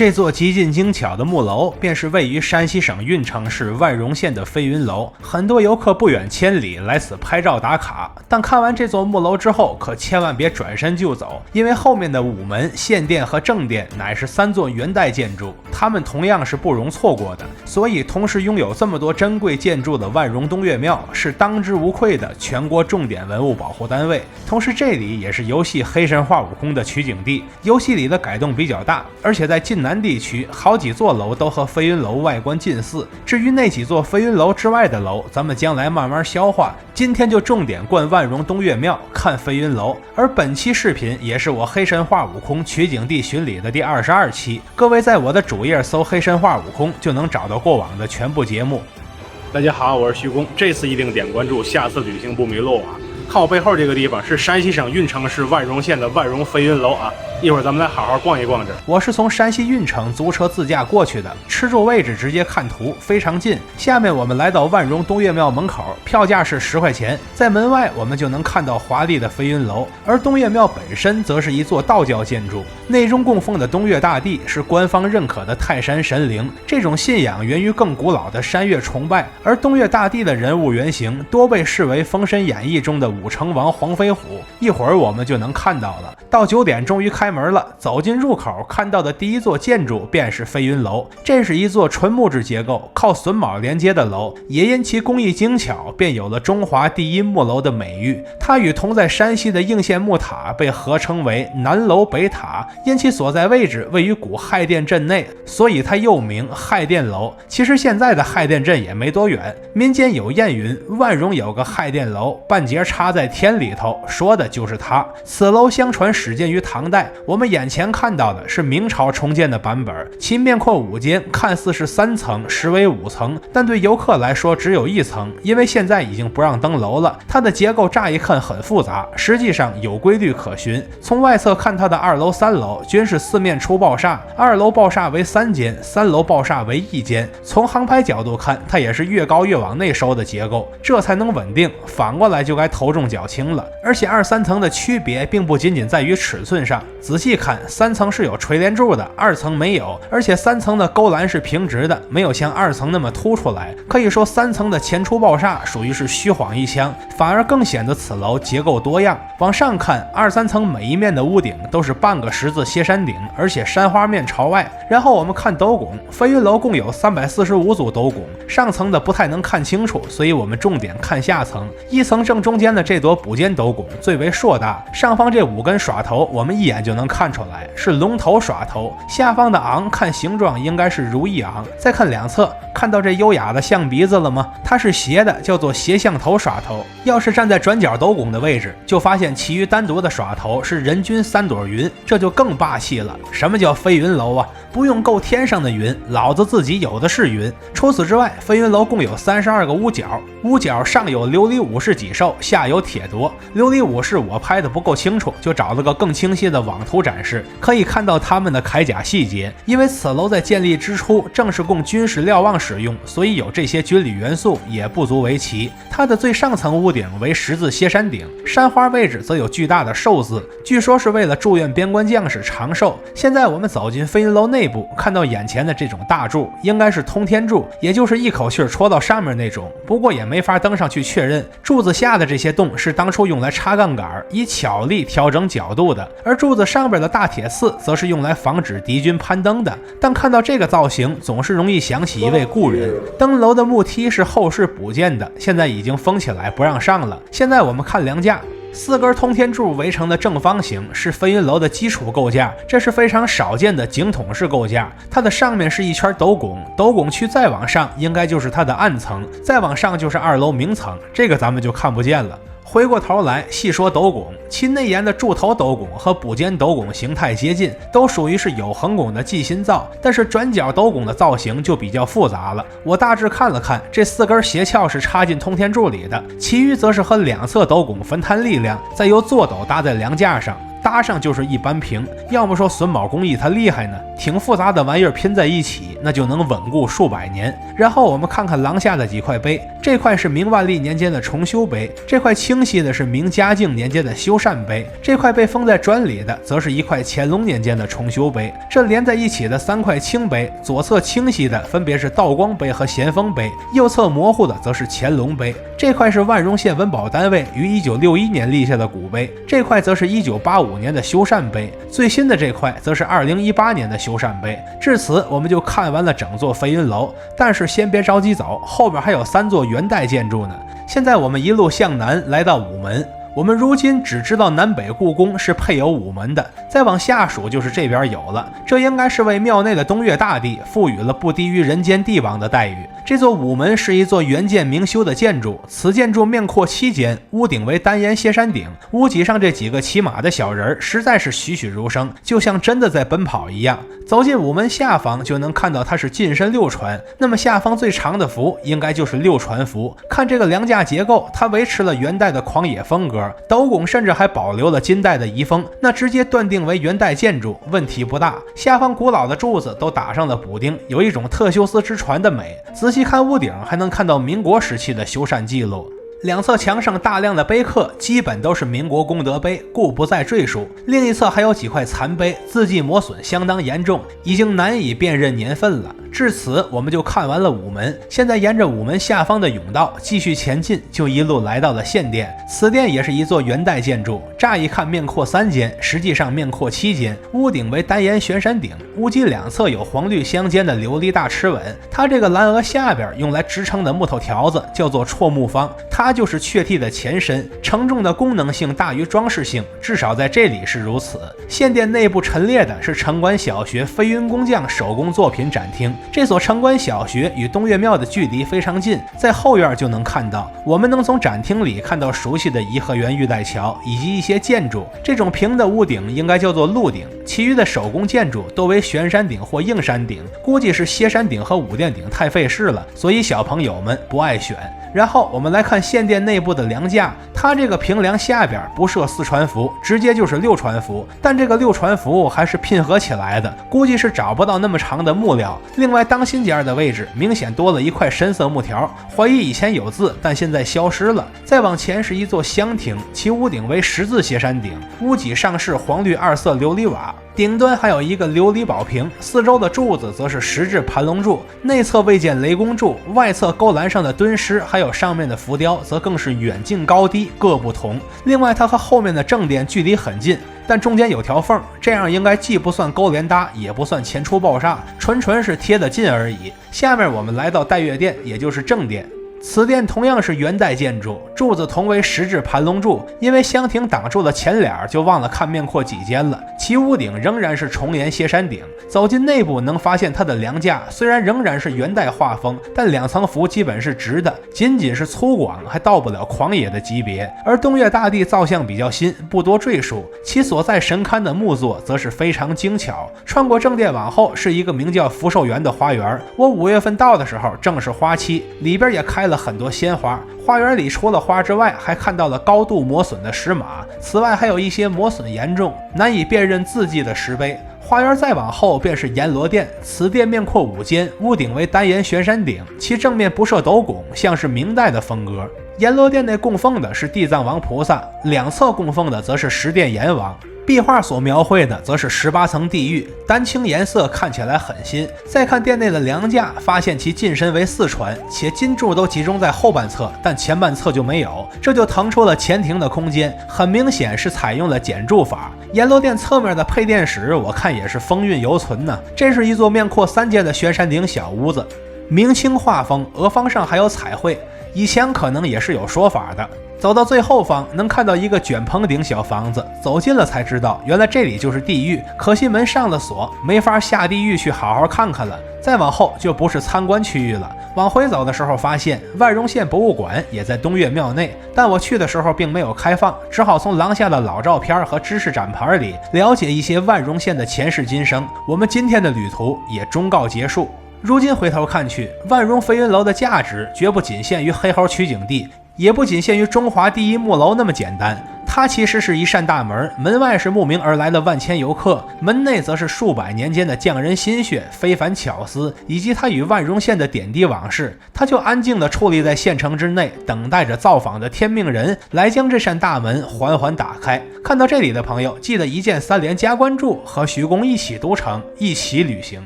这座极尽精巧的木楼，便是位于山西省运城市万荣县的飞云楼。很多游客不远千里来此拍照打卡，但看完这座木楼之后，可千万别转身就走，因为后面的午门、献殿和正殿乃是3座元代建筑，它们同样是不容错过的。所以，同时拥有这么多珍贵建筑的万荣东岳庙是当之无愧的全国重点文物保护单位。同时，这里也是游戏《黑神话：悟空》的取景地。游戏里的改动比较大，而且在晋南地区好几座楼都和飞云楼外观近似。至于那几座飞云楼之外的楼，咱们将来慢慢消化。今天就重点逛万荣东岳庙，看飞云楼。而本期视频也是我《黑神话：悟空》取景地巡礼的第22期，各位在我的主页搜《黑神话：悟空》就能找到过往的全部节目。大家好，我是徐工，这次一定点关注，下次旅行不迷路啊！看我背后这个地方是山西省运城市万荣县的万荣飞云楼啊，一会儿咱们来好好逛一逛这。我是从山西运城租车自驾过去的，吃住位置直接看图，非常近。下面我们来到万荣东岳庙门口，票价是10块钱，在门外我们就能看到华丽的飞云楼。而东岳庙本身则是一座道教建筑，内中供奉的东岳大帝是官方认可的泰山神灵，这种信仰源于更古老的山岳崇拜。而东岳大帝的人物原型多被视为《封神演义》中的武成王黄飞虎，一会儿我们就能看到了。到9点终于开门了，走进入口看到的第一座建筑便是飞云楼。这是一座纯木质结构、靠榫卯连接的楼，也因其工艺精巧，便有了中华第一木楼的美誉。它与同在山西的应县木塔被合称为南楼北塔，因其所在位置位于古亥店镇内，所以它又名亥店楼。其实现在的亥店镇也没多远，民间有谚云，万荣有个亥店楼，半截插在田里头，说的就是它。此楼相传始建于唐代，我们眼前看到的是明朝重建的版本，其面阔5间，看似是3层，实为5层，但对游客来说只有1层，因为现在已经不让登楼了。它的结构乍一看很复杂，实际上有规律可循。从外侧看，它的2楼、3楼均是4面出爆煞，2楼爆煞为3间，3楼爆煞为1间。从航拍角度看，它也是越高越往内收的结构，这才能稳定。反过来就该头重脚轻了。而且2、3层的区别并不仅仅在于尺寸上，仔细看，3层是有垂帘柱的，2层没有，而且3层的勾栏是平直的，没有像2层那么凸出来。可以说3层的前出爆煞属于是虚晃一枪，反而更显得此楼结构多样。往上看，2、3层每一面的屋顶都是半个十字歇山顶，而且山花面朝外。然后我们看斗拱，飞云楼共有345组斗拱，上层的不太能看清楚，所以我们重点看下层。1层正中间的这朵补间斗拱最为硕大，上方这5根耍头我们一眼就能看出来是龙头耍头，下方的昂看形状应该是如意昂。再看两侧，看到这优雅的象鼻子了吗？它是斜的，叫做斜象头耍头。要是站在转角斗拱的位置，就发现其余单独的耍头是人均3朵云，这就更霸气了。什么叫飞云楼啊？不用够天上的云，老子自己有的是云。除此之外，飞云楼共有32个屋角，屋角上有琉璃武士脊兽，下有铁铎。琉璃武士我拍的不够清楚，就找了个更清晰的网图展示，可以看到他们的铠甲细节。因为此楼在建立之初正是供军事瞭望使用，所以有这些军旅元素也不足为奇。它的最上层屋顶为十字歇山顶，山花位置则有巨大的寿字，据说是为了祝愿边关将士长寿。现在我们走进飞云楼内部，看到眼前的这种大柱应该是通天柱，也就是一口气戳到上面那种，不过也没法登上去确认。柱子下的这些洞是当初用来插杠杆，以巧力调整角度的，而柱子上边的大铁刺则是用来防止敌军攀登的。但看到这个造型，总是容易想起一位故人。登楼的木梯是后世补建的，现在已经封起来不让上了。现在我们看梁架，4根通天柱围成的正方形是飞云楼的基础构架，这是非常少见的井筒式构架。它的上面是一圈斗拱，斗拱区再往上应该就是它的暗层，再往上就是2楼明层，这个咱们就看不见了。回过头来细说斗拱，其内沿的柱头斗拱和补间斗拱形态接近，都属于是有横拱的纪心造，但是转角斗拱的造型就比较复杂了。我大致看了看，这4根斜鞘是插进通天柱里的，其余则是和两侧斗拱分摊力量，再由坐斗搭在梁架上。搭上就是一般平。要么说榫卯工艺它厉害呢，挺复杂的玩意儿拼在一起，那就能稳固数百年。然后我们看看廊下的几块碑，这块是明万历年间的重修碑，这块清晰的是明嘉靖年间的修缮碑，这块被封在砖里的则是一块乾隆年间的重修碑。这连在一起的3块清碑，左侧清晰的分别是道光碑和咸丰碑，右侧模糊的则是乾隆碑。这块是万荣县文保单位于1961年立下的古碑，这块则是1985年的修缮碑，最新的这块则是2018年的修缮碑。至此我们就看完了整座飞云楼，但是先别着急走，后边还有3座元代建筑呢。现在我们一路向南来到午门，我们如今只知道南北故宫是配有午门的，再往下数就是这边有了。这应该是为庙内的东岳大帝赋予了不低于人间帝王的待遇。这座午门是一座原建明修的建筑，此建筑面阔7间，屋顶为单檐歇山顶，屋脊上这几个骑马的小人实在是栩栩如生，就像真的在奔跑一样。走进午门下方就能看到它是进深6船，那么下方最长的幅应该就是6船幅。看这个梁架结构，它维持了元代的狂野风格，斗拱甚至还保留了金代的遗风，那直接断定为元代建筑，问题不大。下方古老的柱子都打上了补丁，有一种特修斯之船的美。仔细看屋顶，还能看到民国时期的修缮记录。两侧墙上大量的碑刻基本都是民国功德碑，故不再赘述。另一侧还有几块残碑，字迹磨损相当严重，已经难以辨认年份了。至此我们就看完了午门，现在沿着午门下方的甬道继续前进，就一路来到了献殿。此殿也是一座元代建筑，乍一看面阔3间，实际上面阔7间，屋顶为单檐悬山顶，屋脊两侧有黄绿相间的琉璃大螭吻。它这个栏额下边用来支撑的木头条子叫做绰木方，它就是雀替的前身，承重的功能性大于装饰性，至少在这里是如此。献殿内部陈列的是城关小学飞云工匠手工作品展厅。这所城关小学与东岳庙的距离非常近，在后院就能看到。我们能从展厅里看到熟悉的颐和园玉带桥以及一些建筑。这种平的屋顶应该叫做鹿顶，其余的手工建筑都为悬山顶或硬山顶，估计是歇山顶和武殿顶太费事了，所以小朋友们不爱选。然后我们来看献殿内部的梁架，它这个平梁下边不设4船幅，直接就是6船幅，但这个6船幅还是拼合起来的，估计是找不到那么长的木料。另外当心尖的位置明显多了一块深色木条，怀疑以前有字，但现在消失了。再往前是一座香亭，其屋顶为10字歇山顶，屋脊上是黄绿2色琉璃瓦，顶端还有一个琉璃宝瓶，四周的柱子则是石质盘龙柱，内侧未见雷公柱，外侧勾栏上的墩狮还有上面的浮雕则更是远近高低各不同。另外它和后面的正殿距离很近，但中间有条缝，这样应该既不算勾连搭，也不算前出爆煞，纯是贴得近而已。下面我们来到岱岳殿，也就是正殿。此殿同样是元代建筑，柱子同为石质盘龙柱，因为香亭挡住了前脸，就忘了看面阔几间了。其屋顶仍然是重檐歇山顶，走进内部能发现它的梁架虽然仍然是元代画风，但2层幅基本是直的，仅是粗犷，还到不了狂野的级别。而东岳大帝造像比较新，不多赘述，其所在神龛的木作则是非常精巧。穿过正殿往后是一个名叫福寿园的花园，我5月份到的时候正是花期，里边也开了很多鲜花。花园里除了花之外，还看到了高度磨损的石马，此外还有一些磨损严重难以辨认字迹的石碑。花园再往后便是阎罗殿，此殿面阔5间，屋顶为单檐悬山顶，其正面不设斗拱，像是明代的风格。阎罗殿内供奉的是地藏王菩萨，两侧供奉的则是十殿阎王。壁画所描绘的则是18层地狱，丹青颜色看起来很新。再看殿内的梁架，发现其进深为4船，且金柱都集中在后半侧，但前半侧就没有，这就腾出了前庭的空间，很明显是采用了减柱法。阎罗殿侧面的配殿室，我看也是风韵犹存呢。这是一座面阔3间的悬山顶小屋子，明清画风，额方上还有彩绘，以前可能也是有说法的。走到最后方，能看到一个卷棚顶小房子，走近了才知道，原来这里就是地狱。可惜门上了锁，没法下地狱去好好看看了。再往后就不是参观区域了。往回走的时候发现，万荣县博物馆也在东岳庙内，但我去的时候并没有开放，只好从廊下的老照片和知识展盘里了解一些万荣县的前世今生。我们今天的旅途也终告结束。如今回头看去，万荣飞云楼的价值绝不仅限于黑猴取景地，也不仅限于中华第一木楼那么简单，它其实是一扇大门，门外是慕名而来的万千游客，门内则是数百年间的匠人心血、非凡巧思，以及他与万荣县的点滴往事。他就安静地矗立在县城之内，等待着造访的天命人来将这扇大门缓缓打开。看到这里的朋友，记得一键3连加关注，和徐公一起读城，一起旅行。